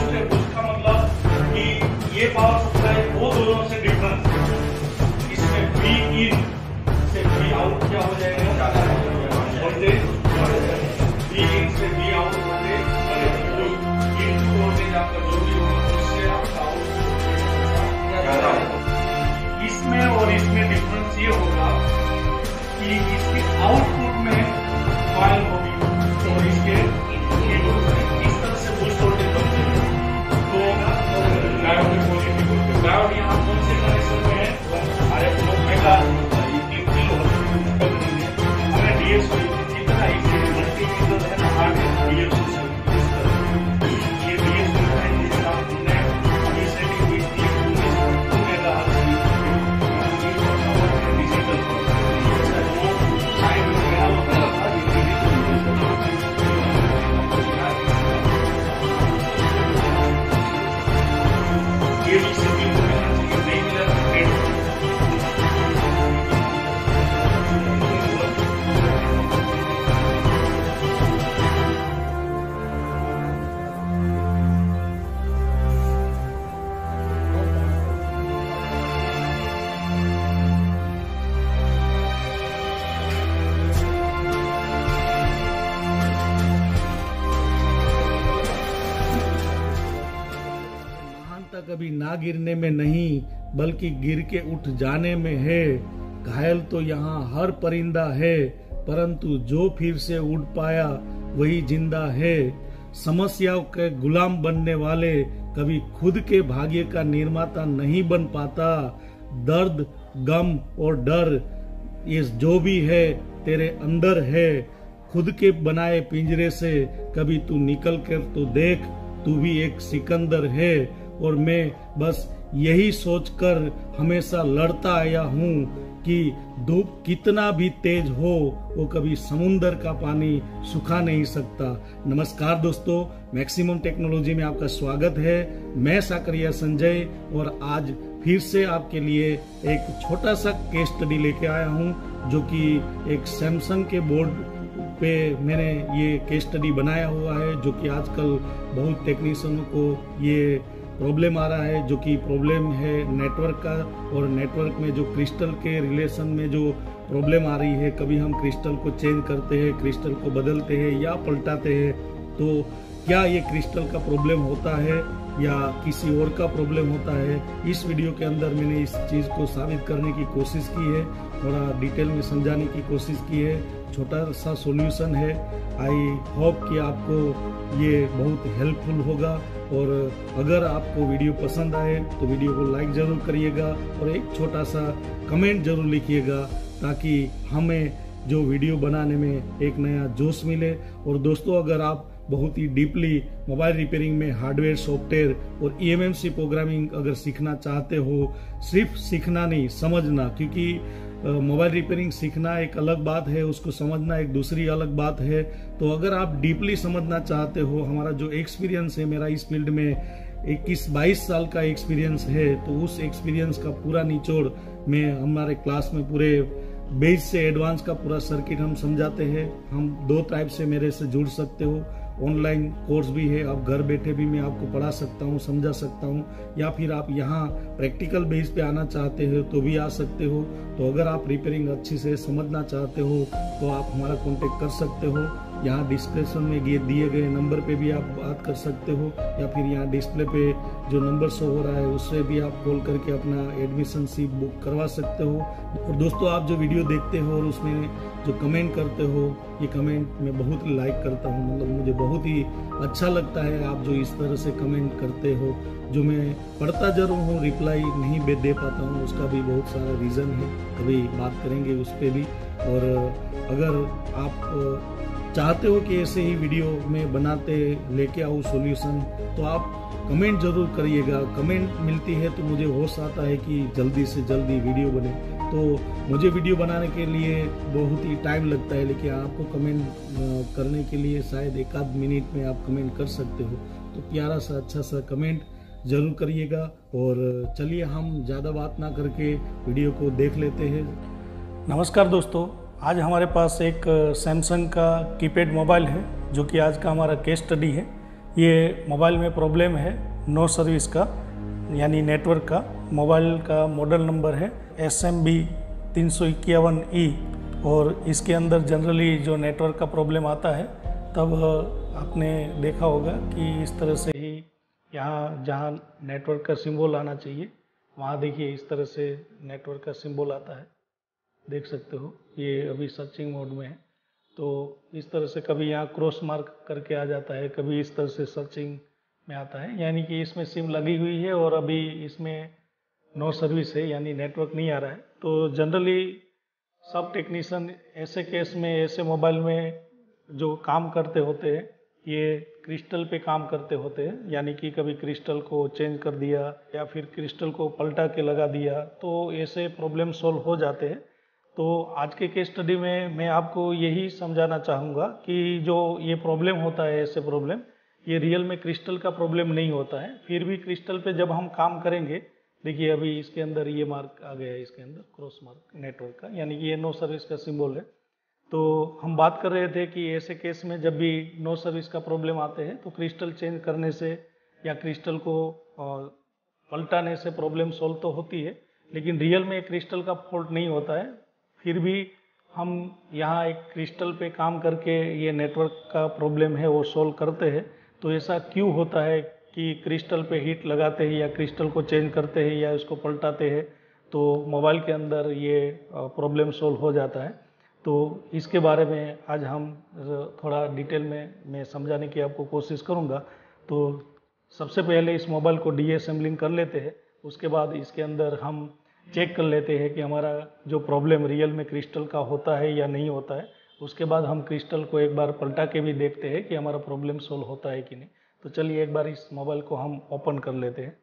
Voltage, उसका मतलब कि ये पावर सप्लाई वो दोनों से डिफरेंस, इसमें V इन से V आउट क्या हो जाएगा, वोल्टेज, V इन से V आउट वोल्टेज, इन वोल्टेज आपका जो भी होगा उससे आपका आउटपुट ज्यादा होगा। इसमें और इसमें डिफरेंस ये होगा कि इसके आउटपुट में कॉइल होगी और इसके इस तरह से बूस्ट वोल्टेज बनते हैं। तो डायोड की पॉजिटिव वोल्टेज, डायोड यहाँ कौन से कनेक्शन में है, हमारे ब्लॉक में का डीएस कितना मल्टीमीटर है ना, हार्ड डीएस ये डीएस है जिसका हमने अभी सेटिंग की थी, कभी ना गिरने में नहीं बल्कि गिर के उठ जाने में है। घायल तो यहाँ हर परिंदा है, परंतु जो फिर से उड़ पाया वही जिंदा है। समस्याओं के गुलाम बनने वाले कभी खुद के भाग्य का निर्माता नहीं बन पाता। दर्द, गम और डर ये जो भी है तेरे अंदर है। खुद के बनाए पिंजरे से कभी तू निकल कर तो देख, तू भी एक सिकंदर है। और मैं बस यही सोचकर हमेशा लड़ता आया हूँ कि धूप कितना भी तेज हो वो कभी समुंदर का पानी सुखा नहीं सकता। नमस्कार दोस्तों, मैक्सिमम टेक्नोलॉजी में आपका स्वागत है। मैं साकरिया संजय और आज फिर से आपके लिए एक छोटा सा केस स्टडी लेके आया हूँ, जो कि एक सैमसंग के बोर्ड पे मैंने ये केस स्टडी बनाया हुआ है, जो कि आजकल बहुत टेक्नीशियनों को ये प्रॉब्लम आ रहा है, जो कि प्रॉब्लम है नेटवर्क का। और नेटवर्क में जो क्रिस्टल के रिलेशन में जो प्रॉब्लम आ रही है, कभी हम क्रिस्टल को चेंज करते हैं, क्रिस्टल को बदलते हैं या पलटाते हैं, तो क्या ये क्रिस्टल का प्रॉब्लम होता है या किसी और का प्रॉब्लम होता है। इस वीडियो के अंदर मैंने इस चीज़ को साबित करने की कोशिश की है, थोड़ा डिटेल में समझाने की कोशिश की है। छोटा सा सॉल्यूशन है। आई होप कि आपको ये बहुत हेल्पफुल होगा। और अगर आपको वीडियो पसंद आए तो वीडियो को लाइक जरूर करिएगा और एक छोटा सा कमेंट जरूर लिखिएगा, ताकि हमें जो वीडियो बनाने में एक नया जोश मिले। और दोस्तों, अगर आप बहुत ही डीपली मोबाइल रिपेयरिंग में हार्डवेयर, सॉफ्टवेयर और EMMC प्रोग्रामिंग अगर सीखना चाहते हो, सिर्फ सीखना नहीं समझना, क्योंकि मोबाइल रिपेयरिंग सीखना एक अलग बात है, उसको समझना एक दूसरी अलग बात है। तो अगर आप डीपली समझना चाहते हो, हमारा जो एक्सपीरियंस है, मेरा इस फील्ड में 21-22 साल का एक्सपीरियंस है, तो उस एक्सपीरियंस का पूरा निचोड़ मैं हमारे क्लास में पूरे बेस से एडवांस का पूरा सर्किट हम समझाते हैं। हम 2 टाइप से मेरे से जुड़ सकते हो। ऑनलाइन कोर्स भी है, आप घर बैठे भी मैं आपको पढ़ा सकता हूँ, समझा सकता हूँ, या फिर आप यहाँ प्रैक्टिकल बेस पे आना चाहते हो तो भी आ सकते हो। तो अगर आप रिपेयरिंग अच्छी से समझना चाहते हो तो आप हमारा कांटेक्ट कर सकते हो। यहाँ डिस्क्रिप्शन में दिए गए नंबर पे भी आप बात कर सकते हो, या फिर यहाँ डिस्प्ले पे जो नंबर शो हो रहा है उससे भी आप कॉल करके अपना एडमिशन सीट बुक करवा सकते हो। और दोस्तों, आप जो वीडियो देखते हो और उसमें जो कमेंट करते हो, ये कमेंट मैं बहुत ही लाइक करता हूँ। मतलब मुझे बहुत ही अच्छा लगता है आप जो इस तरह से कमेंट करते हो। जो मैं पढ़ता जरूर हूँ, रिप्लाई नहीं दे पाता हूँ, उसका भी बहुत सारा रीज़न है, कभी बात करेंगे उस पर भी। और अगर आप चाहते हो कि ऐसे ही वीडियो में बनाते लेके आऊँ सॉल्यूशन, तो आप कमेंट जरूर करिएगा। कमेंट मिलती है तो मुझे होश आता है कि जल्दी से जल्दी वीडियो बने। तो मुझे वीडियो बनाने के लिए बहुत ही टाइम लगता है, लेकिन आपको कमेंट करने के लिए शायद 1-8 मिनट में आप कमेंट कर सकते हो। तो प्यारा सा अच्छा सा कमेंट जरूर करिएगा। और चलिए हम ज़्यादा बात ना करके वीडियो को देख लेते हैं। नमस्कार दोस्तों, आज हमारे पास एक सैमसंग का कीपैड मोबाइल है, जो कि आज का हमारा केस स्टडी है। ये मोबाइल में प्रॉब्लम है नो सर्विस का, यानी नेटवर्क का। मोबाइल का मॉडल नंबर है SMB 351E और इसके अंदर जनरली जो नेटवर्क का प्रॉब्लम आता है तब आपने देखा होगा कि इस तरह से ही यहाँ जहाँ नेटवर्क का सिंबल आना चाहिए वहाँ देखिए इस तरह से नेटवर्क का सिंबल आता है, देख सकते हो। ये अभी सर्चिंग मोड में है, तो इस तरह से कभी यहाँ क्रॉस मार्क करके आ जाता है, कभी इस तरह से सर्चिंग में आता है, यानी कि इसमें सिम लगी हुई है और अभी इसमें नो सर्विस है, यानी नेटवर्क नहीं आ रहा है। तो जनरली सब टेक्नीशियन ऐसे केस में, ऐसे मोबाइल में जो काम करते होते हैं ये क्रिस्टल पे काम करते होते हैं, यानी कि कभी क्रिस्टल को चेंज कर दिया या फिर क्रिस्टल को पलटा के लगा दिया, तो ऐसे प्रॉब्लम सॉल्व हो जाते हैं। तो आज के केस स्टडी में मैं आपको यही समझाना चाहूँगा कि जो ये प्रॉब्लम होता है, ऐसे प्रॉब्लम ये रियल में क्रिस्टल का प्रॉब्लम नहीं होता है। फिर भी क्रिस्टल पे जब हम काम करेंगे, देखिए अभी इसके अंदर ये मार्क आ गया है, इसके अंदर क्रॉस मार्क नेटवर्क का, यानी कि ये नो सर्विस का सिंबल है। तो हम बात कर रहे थे कि ऐसे केस में जब भी नो सर्विस का प्रॉब्लम आते हैं तो क्रिस्टल चेंज करने से या क्रिस्टल को पलटाने से प्रॉब्लम सॉल्व तो होती है, लेकिन रियल में क्रिस्टल का फॉल्ट नहीं होता है। फिर भी हम यहाँ एक क्रिस्टल पे काम करके ये नेटवर्क का प्रॉब्लम है वो सॉल्व करते हैं। तो ऐसा क्यों होता है कि क्रिस्टल पे हीट लगाते हैं या क्रिस्टल को चेंज करते हैं या इसको पलटाते हैं तो मोबाइल के अंदर ये प्रॉब्लम सॉल्व हो जाता है। तो इसके बारे में आज हम थोड़ा डिटेल में मैं समझाने की आपको कोशिश करूँगा। तो सबसे पहले इस मोबाइल को डीअसेंबलिंग कर लेते हैं, उसके बाद इसके अंदर हम चेक कर लेते हैं कि हमारा जो प्रॉब्लम रियल में क्रिस्टल का होता है या नहीं होता है। उसके बाद हम क्रिस्टल को एक बार पलटा के भी देखते हैं कि हमारा प्रॉब्लम सोल्व होता है कि नहीं। तो चलिए एक बार इस मोबाइल को हम ओपन कर लेते हैं।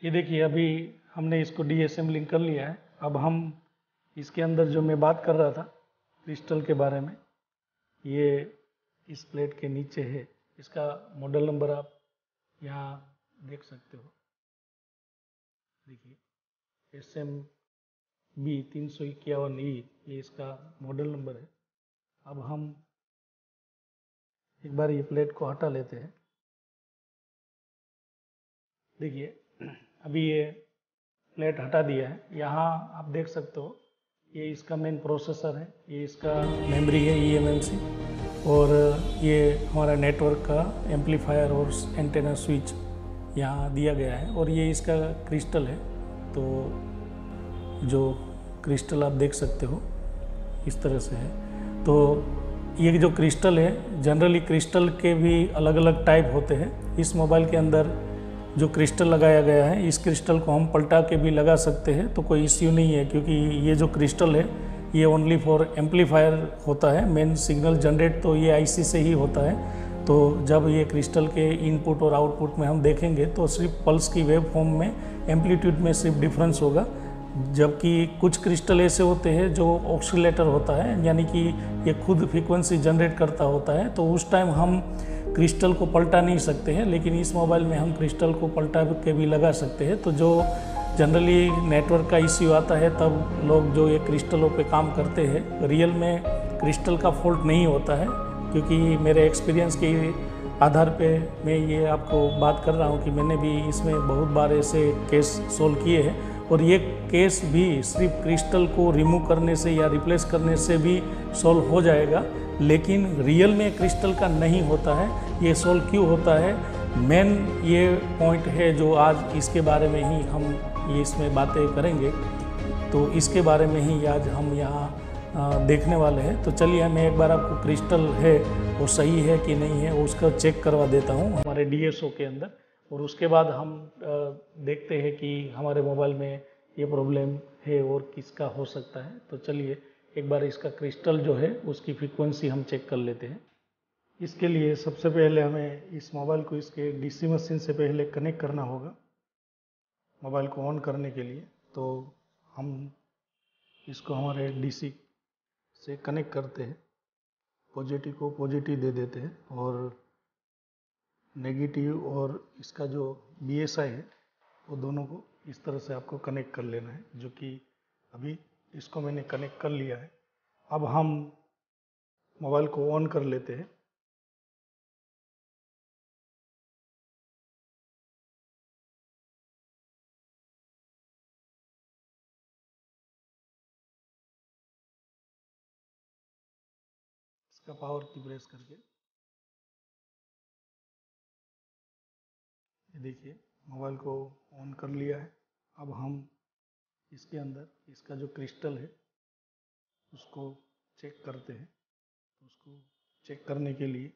ये देखिए अभी हमने इसको डीअसेंबलिंग कर लिया है। अब हम इसके अंदर जो मैं बात कर रहा था क्रिस्टल के बारे में, ये इस प्लेट के नीचे है। इसका मॉडल नंबर आप यहाँ देख सकते हो, देखिए SMB 351E ये इसका मॉडल नंबर है। अब हम एक बार ये प्लेट को हटा लेते हैं। देखिए अभी ये प्लेट हटा दिया है। यहाँ आप देख सकते हो ये इसका मेन प्रोसेसर है, ये इसका मेमोरी है eMMC, और ये हमारा नेटवर्क का एम्पलीफायर और एंटेना स्विच यहाँ दिया गया है, और ये इसका क्रिस्टल है। तो जो क्रिस्टल आप देख सकते हो इस तरह से है। तो ये जो क्रिस्टल है, जनरली क्रिस्टल के भी अलग अलग टाइप होते हैं। इस मोबाइल के अंदर जो क्रिस्टल लगाया गया है, इस क्रिस्टल को हम पलटा के भी लगा सकते हैं, तो कोई इश्यू नहीं है, क्योंकि ये जो क्रिस्टल है ये ओनली फॉर एम्पलीफायर होता है। मेन सिग्नल जनरेट तो ये IC से ही होता है। तो जब ये क्रिस्टल के इनपुट और आउटपुट में हम देखेंगे तो सिर्फ पल्स की वेव फॉर्म में एम्पलीट्यूड में सिर्फ डिफरेंस होगा, जबकि कुछ क्रिस्टल ऐसे होते हैं जो ऑक्सीलेटर होता है, यानी कि ये खुद फ्रीक्वेंसी जनरेट करता होता है। तो उस टाइम हम क्रिस्टल को पलटा नहीं सकते हैं, लेकिन इस मोबाइल में हम क्रिस्टल को पलटा के भी लगा सकते हैं। तो जो जनरली नेटवर्क का इश्यू आता है तब लोग जो ये क्रिस्टलों पे काम करते हैं, रियल में क्रिस्टल का फॉल्ट नहीं होता है, क्योंकि मेरे एक्सपीरियंस के आधार पे मैं ये आपको बात कर रहा हूँ कि मैंने भी इसमें बहुत बार ऐसे केस सोल्व किए हैं, और ये केस भी सिर्फ क्रिस्टल को रिमूव करने से या रिप्लेस करने से भी सॉल्व हो जाएगा, लेकिन रियल में क्रिस्टल का नहीं होता है। ये सॉल्व क्यों होता है, मेन ये पॉइंट है जो आज इसके बारे में ही हम ये इसमें बातें करेंगे। तो इसके बारे में ही आज हम यहाँ देखने वाले हैं। तो चलिए मैं एक बार आपको क्रिस्टल है वो सही है कि नहीं है उसका चेक करवा देता हूँ हमारे DSO के अंदर, और उसके बाद हम देखते हैं कि हमारे मोबाइल में ये प्रॉब्लम है और किसका हो सकता है। तो चलिए एक बार इसका क्रिस्टल जो है उसकी फ्रीक्वेंसी हम चेक कर लेते हैं। इसके लिए सबसे पहले हमें इस मोबाइल को इसके DC मशीन से पहले कनेक्ट करना होगा। मोबाइल को ऑन करने के लिए तो हम इसको हमारे DC से कनेक्ट करते हैं, पॉजिटिव को पॉजिटिव दे देते हैं और नेगेटिव और इसका जो BSI है वो दोनों को इस तरह से आपको कनेक्ट कर लेना है, जो कि अभी इसको मैंने कनेक्ट कर लिया है। अब हम मोबाइल को ऑन कर लेते हैं। इसका पावर की प्रेस करके ये देखिए मोबाइल को ऑन कर लिया है। अब हम इसके अंदर इसका जो क्रिस्टल है उसको चेक करते हैं। तो उसको चेक करने के लिए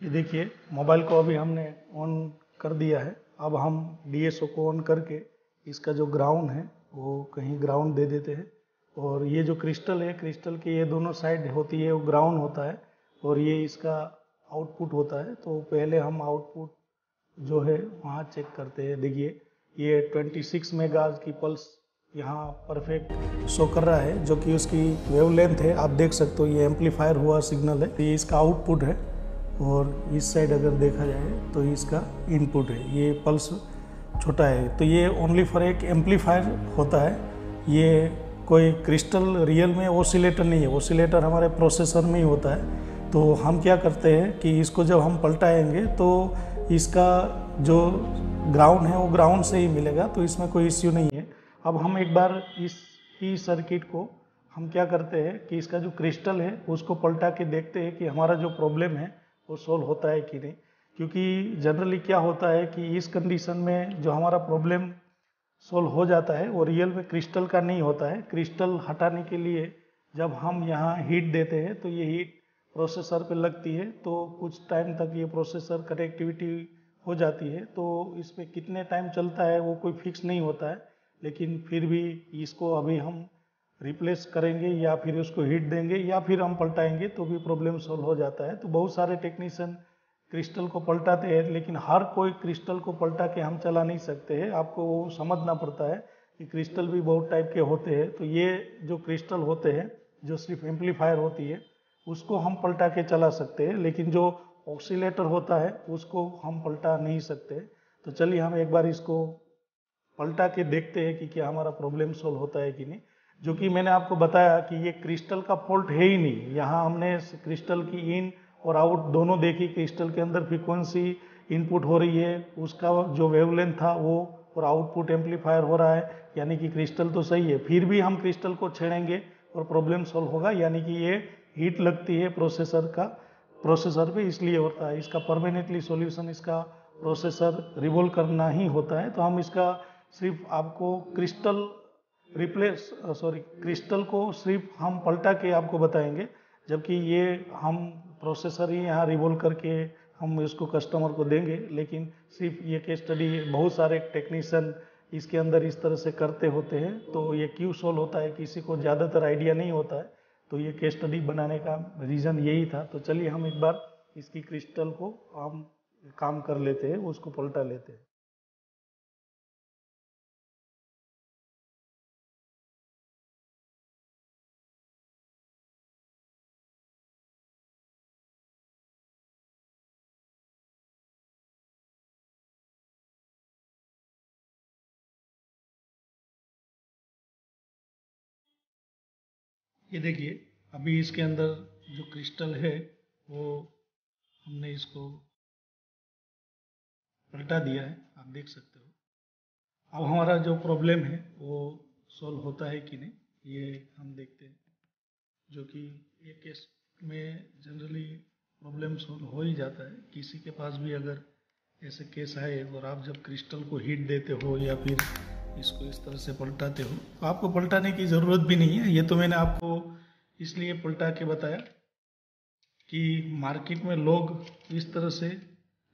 ये देखिए मोबाइल को अभी हमने ऑन कर दिया है। अब हम DSO को ऑन करके इसका जो ग्राउंड है वो कहीं ग्राउंड दे देते हैं। और ये जो क्रिस्टल है, क्रिस्टल के ये दोनों साइड होती है वो ग्राउंड होता है और ये इसका आउटपुट होता है। तो पहले हम आउटपुट जो है वहाँ चेक करते हैं। देखिए ये 26 मेगाहर्ट्ज की पल्स यहाँ परफेक्ट शो कर रहा है, जो कि उसकी वेवलेंथ है। आप देख सकते हो ये एम्पलीफायर हुआ सिग्नल है, ये इसका आउटपुट है। और इस साइड अगर देखा जाए तो इसका इनपुट है। ये पल्स छोटा है तो ये ओनली फॉर एक एम्पलीफायर होता है। ये कोई क्रिस्टल रियल में ओसिलेटर नहीं है, ओसिलेटर हमारे प्रोसेसर में ही होता है। तो हम क्या करते हैं कि इसको जब हम पलटाएंगे तो इसका जो ग्राउंड है वो ग्राउंड से ही मिलेगा, तो इसमें कोई इश्यू नहीं है। अब हम एक बार इस ही सर्किट को हम क्या करते हैं कि इसका जो क्रिस्टल है उसको पलटा के देखते हैं कि हमारा जो प्रॉब्लम है वो सोल्व होता है कि नहीं। क्योंकि जनरली क्या होता है कि इस कंडीशन में जो हमारा प्रॉब्लम सोल्व हो जाता है वो रियल में क्रिस्टल का नहीं होता है। क्रिस्टल हटाने के लिए जब हम यहाँ हीट देते हैं तो ये हीट प्रोसेसर पे लगती है, तो कुछ टाइम तक ये प्रोसेसर कनेक्टिविटी हो जाती है। तो इसमें कितने टाइम चलता है वो कोई फिक्स नहीं होता है, लेकिन फिर भी इसको अभी हम रिप्लेस करेंगे या फिर उसको हीट देंगे या फिर हम पलटाएंगे तो भी प्रॉब्लम सोल्व हो जाता है। तो बहुत सारे टेक्नीशियन क्रिस्टल को पलटाते हैं, लेकिन हर कोई क्रिस्टल को पलटा के हम चला नहीं सकते हैं। आपको वो समझना पड़ता है कि क्रिस्टल भी बहुत टाइप के होते हैं। तो ये जो क्रिस्टल होते हैं जो सिर्फ एम्पलीफायर होती है उसको हम पलटा के चला सकते हैं, लेकिन जो ऑसिलेटर होता है उसको हम पलटा नहीं सकते। तो चलिए हम एक बार इसको पलटा के देखते हैं कि क्या हमारा प्रॉब्लम सोल्व होता है कि नहीं। जो कि मैंने आपको बताया कि ये क्रिस्टल का फॉल्ट है ही नहीं। यहाँ हमने क्रिस्टल की इन और आउट दोनों देखी। क्रिस्टल के अंदर फ्रीक्वेंसी इनपुट हो रही है, उसका जो वेवलेंथ था वो, और आउटपुट एम्पलीफायर हो रहा है, यानी कि क्रिस्टल तो सही है। फिर भी हम क्रिस्टल को छेड़ेंगे और प्रॉब्लम सोल्व होगा, यानी कि ये हीट लगती है प्रोसेसर पे, इसलिए होता है। इसका परमानेंटली सॉल्यूशन इसका प्रोसेसर रिवॉल्व करना ही होता है। तो हम इसका सिर्फ आपको क्रिस्टल को सिर्फ हम पलटा के आपको बताएंगे, जबकि ये हम प्रोसेसर ही यहाँ रिवॉल्व करके हम इसको कस्टमर को देंगे। लेकिन सिर्फ ये केस स्टडी बहुत सारे टेक्नीशियन इसके अंदर इस तरह से करते होते हैं। तो ये क्यों सोल्व होता है किसी को ज़्यादातर आइडिया नहीं होता है, तो ये केस स्टडी बनाने का रीज़न यही था। तो चलिए हम एक बार इसकी क्रिस्टल को हम काम कर लेते हैं, उसको पलटा लेते हैं। ये देखिए अभी इसके अंदर जो क्रिस्टल है वो हमने इसको पलटा दिया है, आप देख सकते हो। अब हमारा जो प्रॉब्लम है वो सॉल्व होता है कि नहीं ये हम देखते हैं। जो कि ये केस में जनरली प्रॉब्लम सॉल्व हो ही जाता है। किसी के पास भी अगर ऐसे केस आए और आप जब क्रिस्टल को हीट देते हो या फिर इसको इस तरह से पलटाते हो, तो आपको पलटाने की ज़रूरत भी नहीं है। ये तो मैंने आपको इसलिए पलटा के बताया कि मार्केट में लोग इस तरह से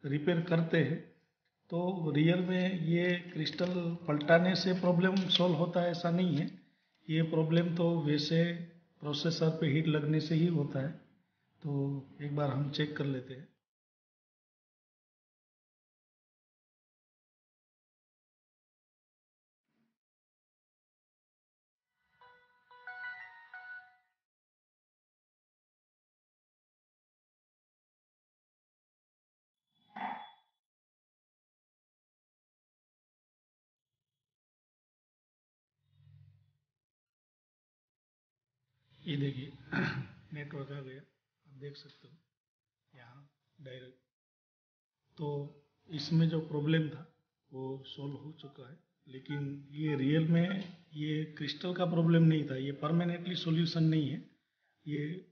रिपेयर करते हैं। तो रियल में ये क्रिस्टल पलटाने से प्रॉब्लम सॉल्व होता है ऐसा नहीं है। ये प्रॉब्लम तो वैसे प्रोसेसर पे हीट लगने से ही होता है। तो एक बार हम चेक कर लेते हैं। ये देखिए नेटवर्क आ गया, आप देख सकते हो यहाँ डायरेक्ट। तो इसमें जो प्रॉब्लम था वो सॉल्व हो चुका है, लेकिन ये रियल में ये क्रिस्टल का प्रॉब्लम नहीं था, ये परमानेंटली सॉल्यूशन नहीं है। ये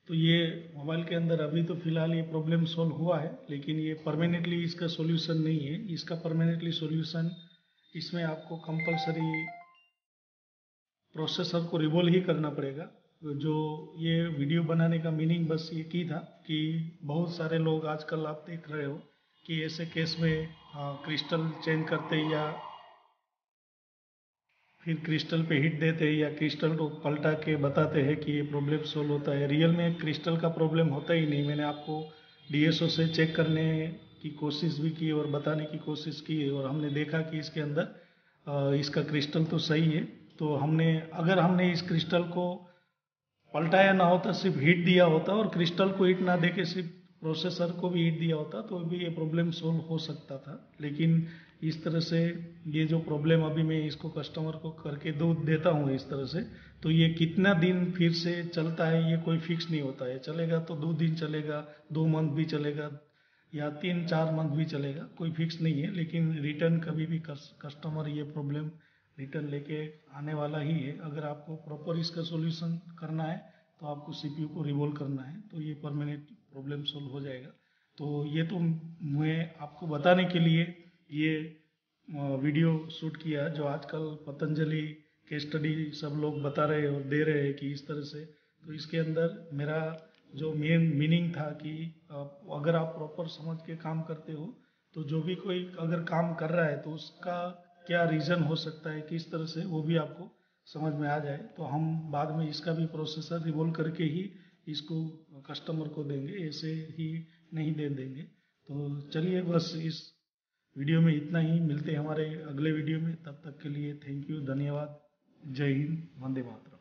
तो ये मोबाइल के अंदर अभी तो फिलहाल ये प्रॉब्लम सॉल्व हुआ है, लेकिन ये परमानेंटली इसका सॉल्यूशन नहीं है। इसका परमानेंटली सॉल्यूशन इसमें आपको कंपलसरी प्रोसेसर को रिवॉल्व ही करना पड़ेगा। जो ये वीडियो बनाने का मीनिंग बस ये की था कि बहुत सारे लोग आजकल आप देख रहे हो कि ऐसे केस में क्रिस्टल चेंज करते या फिर क्रिस्टल पे हिट देते हैं या क्रिस्टल को पलटा के बताते हैं कि ये प्रॉब्लम सोल्व होता है। रियल में क्रिस्टल का प्रॉब्लम होता ही नहीं। मैंने आपको डीएसओ से चेक करने की कोशिश भी की और बताने की कोशिश की, और हमने देखा कि इसके अंदर इसका क्रिस्टल तो सही है। तो अगर हमने इस क्रिस्टल को पलटाया ना होता, सिर्फ हीट दिया होता और क्रिस्टल को हीट ना देके सिर्फ प्रोसेसर को भी हीट दिया होता, तो भी ये प्रॉब्लम सोल्व हो सकता था। लेकिन इस तरह से ये जो प्रॉब्लम अभी मैं इसको कस्टमर को करके देता हूँ इस तरह से, तो ये कितना दिन फिर से चलता है ये कोई फिक्स नहीं होता है। चलेगा तो 2 दिन चलेगा, 2 मंथ भी चलेगा, या 3-4 मंथ भी चलेगा, कोई फिक्स नहीं है। लेकिन रिटर्न कभी भी कस्टमर ये प्रॉब्लम रिटर्न लेके आने वाला ही है। अगर आपको प्रॉपर इसका सॉल्यूशन करना है तो आपको सीपीयू को रिवॉल्व करना है, तो ये परमानेंट प्रॉब्लम सोल्व हो जाएगा। तो ये तो मैं आपको बताने के लिए ये वीडियो शूट किया, जो आजकल पतंजलि के स्टडी सब लोग बता रहे हैं और दे रहे हैं कि इस तरह से। तो इसके अंदर मेरा जो मेन मीनिंग था कि अगर आप प्रॉपर समझ के काम करते हो तो जो भी कोई अगर काम कर रहा है तो उसका क्या रीज़न हो सकता है, किस तरह से, वो भी आपको समझ में आ जाए। तो हम बाद में इसका भी प्रोसेसर रिवॉल्व करके ही इसको कस्टमर को देंगे, ऐसे ही नहीं दे देंगे। तो चलिए बस इस वीडियो में इतना ही, मिलते हैं हमारे अगले वीडियो में। तब तक के लिए थैंक यू, धन्यवाद, जय हिंद, वंदे मातरम।